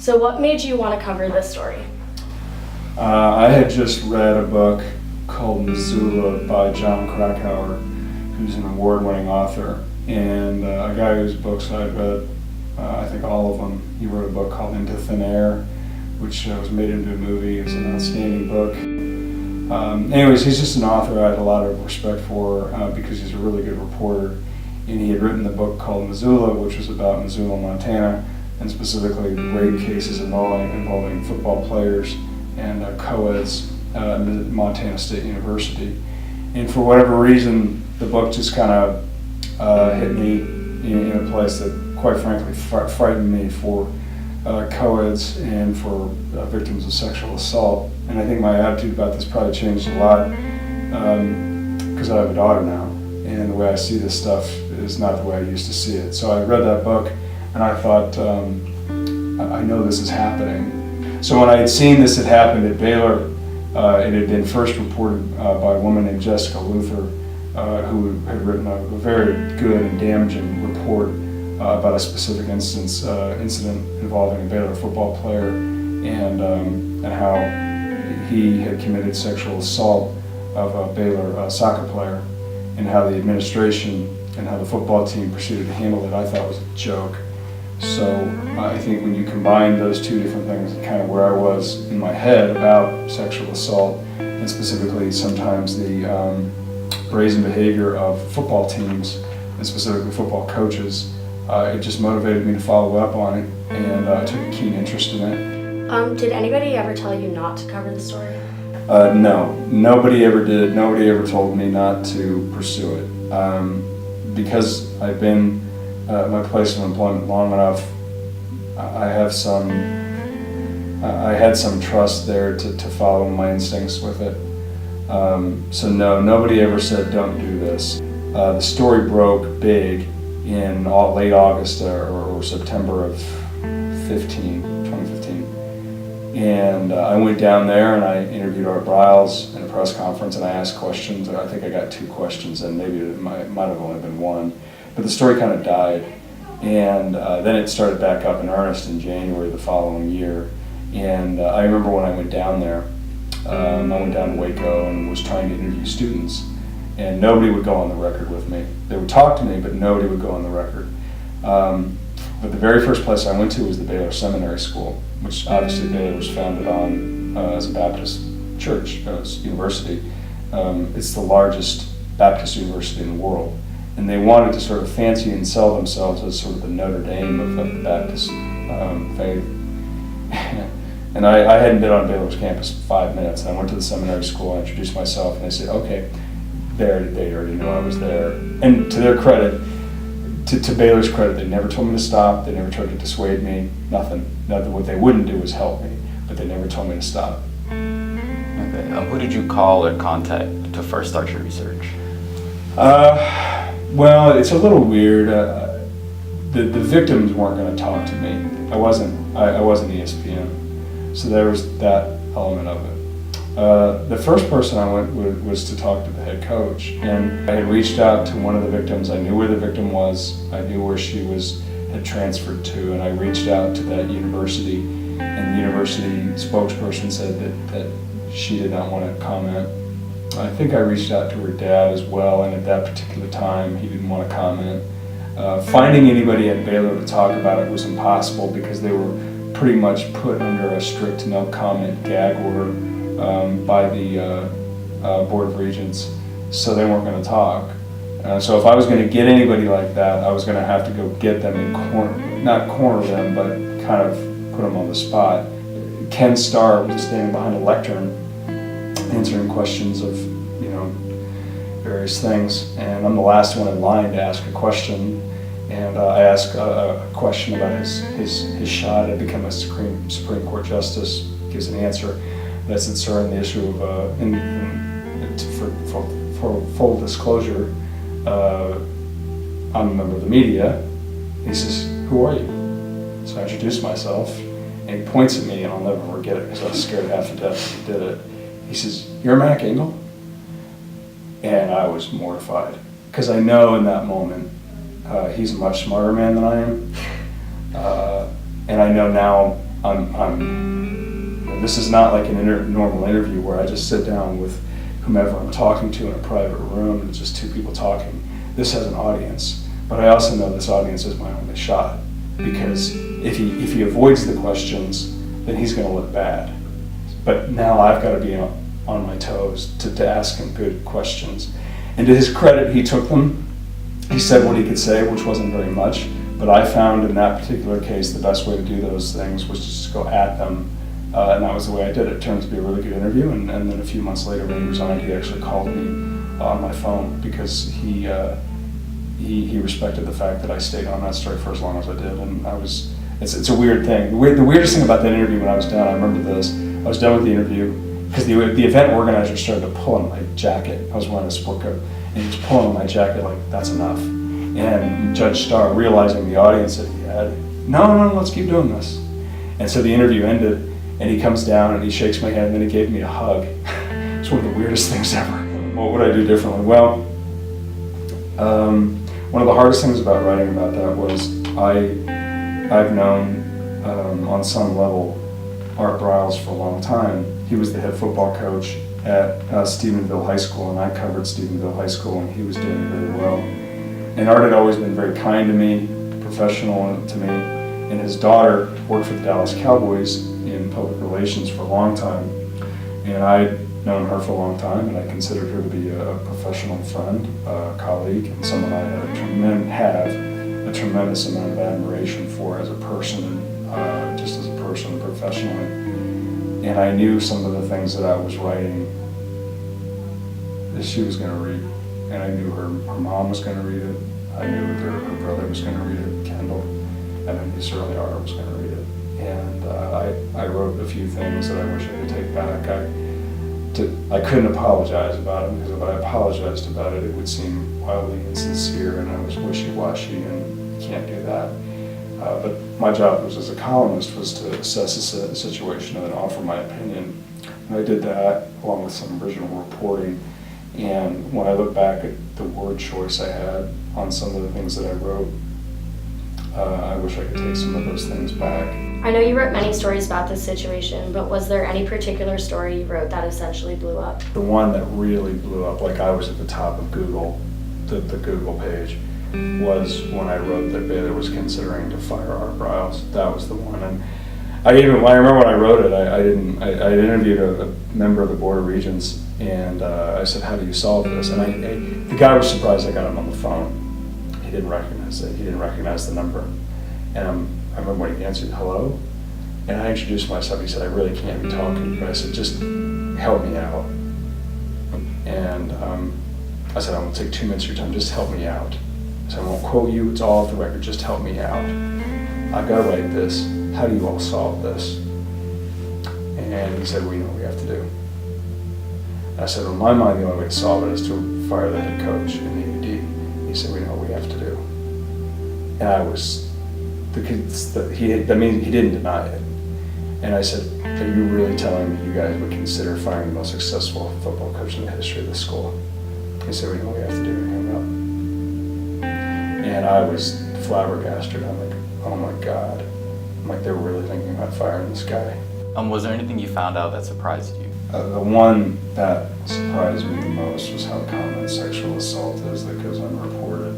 So what made you want to cover this story? I had just read a book called Missoula by John Krakauer, who's an award-winning author, and a guy whose books I'd read, I think all of them. He wrote a book called Into Thin Air, which was made into a movie. It was an outstanding book. Anyways, he's just an author I had a lot of respect for because he's a really good reporter. And he had written a book called Missoula, which was about Missoula, Montana, and specifically rape cases involving football players and co-eds at Montana State University. And for whatever reason, the book just kind of hit me in a place that, quite frankly, frightened me for co-eds and for victims of sexual assault. And I think my attitude about this probably changed a lot because I have a daughter now, and the way I see this stuff is not the way I used to see it. So I read that book and I thought, I know this is happening. So when I had seen this had happened at Baylor, it had been first reported by a woman named Jessica Luther, who had written a very good and damaging report about a specific incident involving a Baylor football player and how he had committed sexual assault of a Baylor soccer player, and how the administration and how the football team proceeded to handle it, I thought was a joke. So I think when you combine those two different things, kind of where I was in my head about sexual assault, and specifically sometimes the brazen behavior of football teams, and specifically football coaches, it just motivated me to follow up on it, and I took a keen interest in it. Did anybody ever tell you not to cover the story? No, nobody ever did. Nobody ever told me not to pursue it. Because I've been at my place of employment long enough, I had some trust there to follow my instincts with it. So no, nobody ever said don't do this. The story broke big in late August or September of 2015. And I went down there and I interviewed Art Briles in a press conference, and I asked questions. I think I got 2 questions, and maybe it might have only been 1. But the story kind of died. And then it started back up in earnest in January the following year. And I remember when I went down there, I went down to Waco and was trying to interview students. And nobody would go on the record with me. They would talk to me, but nobody would go on the record. But the very first place I went to was the Baylor Seminary School, which obviously Baylor was founded on as a Baptist church, university. It's the largest Baptist university in the world. And they wanted to sort of fancy and sell themselves as sort of the Notre Dame of the Baptist faith. And I hadn't been on Baylor's campus for 5 minutes. And I went to the seminary school, I introduced myself, and they said, okay, they already knew I was there. And to their credit, to Baylor's credit, they never told me to stop, they never tried to dissuade me, nothing. What they wouldn't do was help me, but they never told me to stop. Okay, who did you call or contact to first start your research? Well, it's a little weird. The victims weren't going to talk to me. I wasn't ESPN, so there was that element of it. The first person I went with was to talk to the head coach, and I had reached out to one of the victims. I knew where the victim was. I knew where she had transferred to, and I reached out to that university, and the university spokesperson said that she did not want to comment. I think I reached out to her dad as well, and at that particular time, he didn't want to comment. Finding anybody at Baylor to talk about it was impossible because they were pretty much put under a strict no comment gag order by the Board of Regents, so they weren't going to talk. So if I was going to get anybody like that, I was going to have to go get them and not corner them, but kind of put them on the spot. Ken Starr was standing behind a lectern answering questions of, various things, and I'm the last one in line to ask a question, and I asked a question about his shot at becoming a Supreme Court Justice. Gives an answer. And I said, sir, on the issue of, for full disclosure, I'm a member of the media. He says, who are you? So I introduced myself, and he points at me, and I'll never forget it because I was scared half to death when he did it. He says, you're Mac Engel? And I was mortified because I know in that moment he's a much smarter man than I am. And I know now this is not like an normal interview where I just sit down with whomever I'm talking to in a private room and it's just two people talking. This has an audience, but I also know this audience is my only shot, because if he avoids the questions, then he's going to look bad. But now I've got to be on my toes to ask him good questions. And to his credit, he took them. He said what he could say, which wasn't very much, but I found in that particular case the best way to do those things was just to go at them, and that was the way I did it. It turned to be a really good interview, and then a few months later when he resigned, he actually called me on my phone because he respected the fact that I stayed on that story for as long as I did, and it's a weird thing. The weirdest thing about that interview when I was done, I remember this, I was done with the interview, because the event organizer started to pull on my jacket. I was wearing a sport coat, and he was pulling on my jacket like, that's enough. And Judge Starr, realizing the audience that he had, no, let's keep doing this. And so the interview ended, and he comes down and he shakes my hand, and then he gave me a hug. It's one of the weirdest things ever. What would I do differently? Well, one of the hardest things about writing about that was I've known on some level Art Briles for a long time. He was the head football coach at Stephenville High School, and I covered Stephenville High School, and he was doing very well. And Art had always been very kind to me, professional to me, and his daughter worked for the Dallas Cowboys in public relations for a long time. And I'd known her for a long time, and I considered her to be a professional friend, a colleague, and someone I have a tremendous amount of admiration for as a person, just as a person professionally. And I knew some of the things that I was writing that she was going to read. And I knew her mom was going to read it. I knew her brother was going to read it, Kendall. And I knew certainly Art was going to read it. And I wrote a few things that I wish I could take back. I couldn't apologize about it, because if I apologized about it, it would seem wildly insincere and I was wishy-washy, and you can't do that. But my job was, as a columnist, was to assess the situation and then offer my opinion. And I did that along with some original reporting. And when I look back at the word choice I had on some of the things that I wrote, I wish I could take some of those things back. I know you wrote many stories about this situation, but was there any particular story you wrote that essentially blew up? The one that really blew up, like I was at the top of Google, the Google page, was when I wrote that Baylor was considering to fire Art Briles. That was the one. And I remember when I wrote it, I interviewed a member of the Board of Regents, and I said, how do you solve this? And the guy was surprised I got him on the phone. He didn't recognize it. He didn't recognize the number. And I remember when he answered, hello? And I introduced myself. He said, I really can't be talking, but I said, just help me out. And I said, I won't take 2 minutes of your time, just help me out. I said, I won't quote you, it's all off the record, just help me out. I've got to write this. How do you all solve this? And he said, we know what we have to do. And I said, well, in my mind, the only way to solve it is to fire the head coach in the UD. He said, we know what we have to do. And I was, he didn't deny it. And I said, are you really telling me you guys would consider firing the most successful football coach in the history of the school? He said, we know what we have to do, and hang up. And I was flabbergasted. I'm like, oh my God. I'm like, they're really thinking about firing this guy. Was there anything you found out that surprised you? The one that surprised me the most was how common sexual assault is that goes unreported.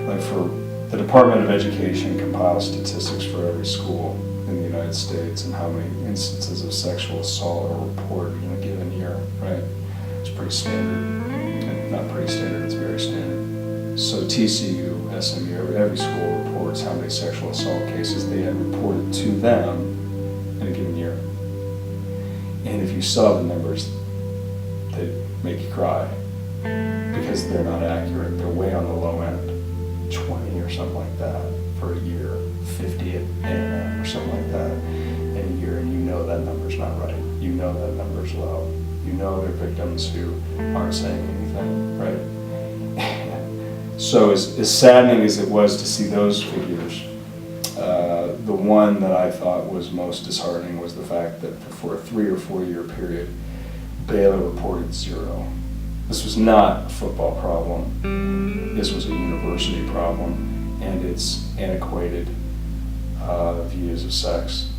Like, for the Department of Education compiles statistics for every school in the United States and how many instances of sexual assault are reported in a given year, right? It's pretty standard. Not pretty standard, it's very standard. So TCU, SMU, every school reports how many sexual assault cases they had reported to them in a given year. And if you saw the numbers, they'd make you cry, because they're not accurate. They're way on the low end, 20 or something like that for a year, 50 at A&M or something like that in a year, and you know that number's not right. You know that number's low. You know they're victims who aren't saying anything, right? So as saddening as it was to see those figures, the one that I thought was most disheartening was the fact that for a 3 or 4 year period, Baylor reported 0. This was not a football problem. This was a university problem, and its antiquated views of sex